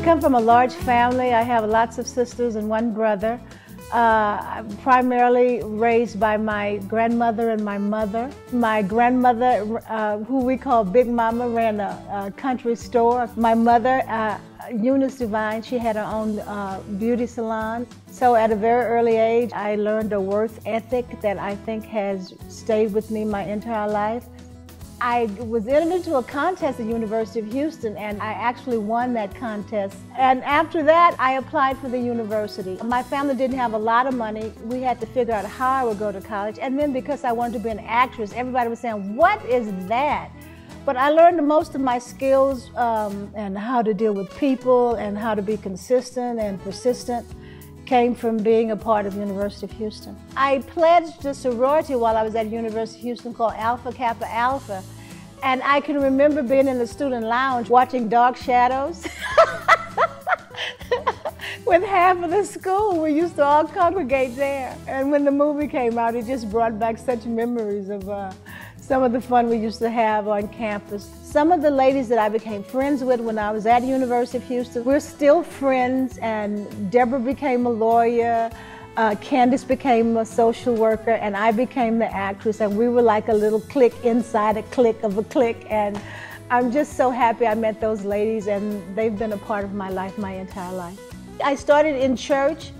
come from a large family. I have lots of sisters and one brother. I'm primarily raised by my grandmother and my mother. My grandmother, who we call Big Mama, ran a country store. My mother, Loretta Devine, she had her own beauty salon. So at a very early age, I learned a work ethic that I think has stayed with me my entire life. I was entered into a contest at the University of Houston, and I actually won that contest. And after that, I applied for the university. My family didn't have a lot of money. We had to figure out how I would go to college. And then because I wanted to be an actress, everybody was saying, "What is that?" But I learned most of my skills and how to deal with people and how to be consistent and persistent came from being a part of the University of Houston. I pledged a sorority while I was at the University of Houston called Alpha Kappa Alpha. And I can remember being in the student lounge watching Dark Shadows with half of the school. We used to all congregate there. And when the movie came out, it just brought back such memories of some of the fun we used to have on campus. Some of the ladies that I became friends with when I was at the University of Houston, we're still friends, and Deborah became a lawyer, Candace became a social worker, and I became the actress, and we were like a little clique inside a clique of a clique, and I'm just so happy I met those ladies, and they've been a part of my life my entire life. I started in church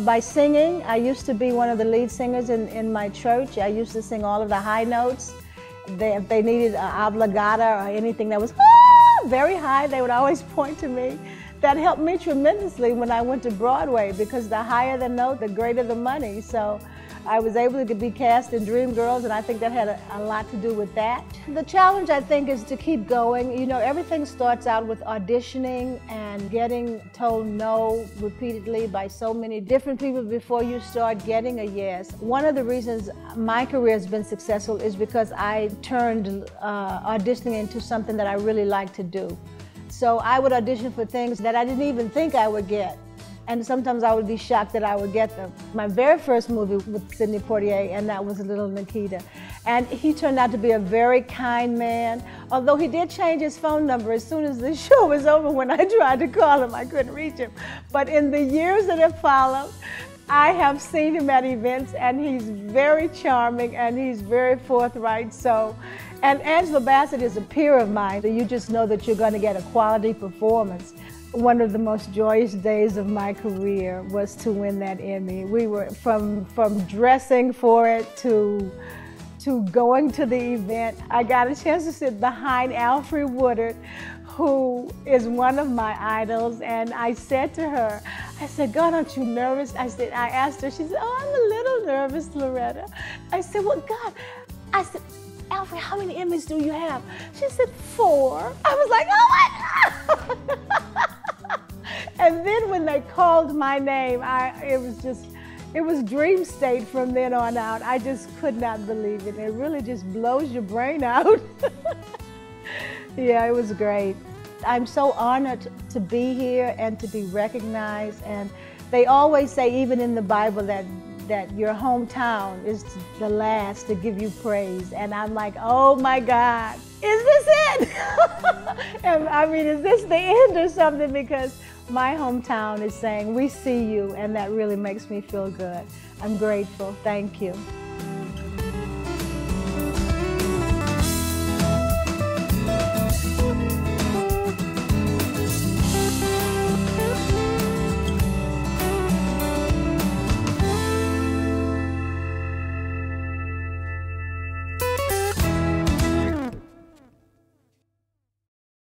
by singing. I used to be one of the lead singers in my church. I used to sing all of the high notes. If they needed an obligata or anything that was very high, they would always point to me. That helped me tremendously when I went to Broadway, because the higher the note, the greater the money. So I was able to be cast in Dreamgirls, and I think that had a lot to do with that. The challenge, I think, is to keep going. You know, everything starts out with auditioning and getting told no repeatedly by so many different people before you start getting a yes. One of the reasons my career has been successful is because I turned auditioning into something that I really like to do. So I would audition for things that I didn't even think I would get. And sometimes I would be shocked that I would get them. My very first movie with Sidney Poitier, and that was Little Nikita. And he turned out to be a very kind man, although he did change his phone number as soon as the show was over. When I tried to call him, I couldn't reach him. But in the years that have followed, I have seen him at events, and he's very charming, and he's very forthright. And Angela Bassett is a peer of mine, so you just know that you're going to get a quality performance. One of the most joyous days of my career was to win that Emmy. We were from dressing for it to going to the event. I got a chance to sit behind Alfre Woodard, who is one of my idols, and I said to her, I said, "God, aren't you nervous?" I asked her, she said, "Oh, I'm a little nervous, Loretta." I said, "Well, God," I said, "Alfre, how many Emmys do you have?" She said, 4. I was like, oh my God! And then when they called my name, it was dream state from then on out. I just could not believe it. It really just blows your brain out. Yeah, it was great. I'm so honored to be here and to be recognized. And they always say, even in the Bible, that your hometown is the last to give you praise. And I'm like, oh my God, is this it? And I mean, is this the end or something? Because my hometown is saying, we see you, and that really makes me feel good. I'm grateful. Thank you.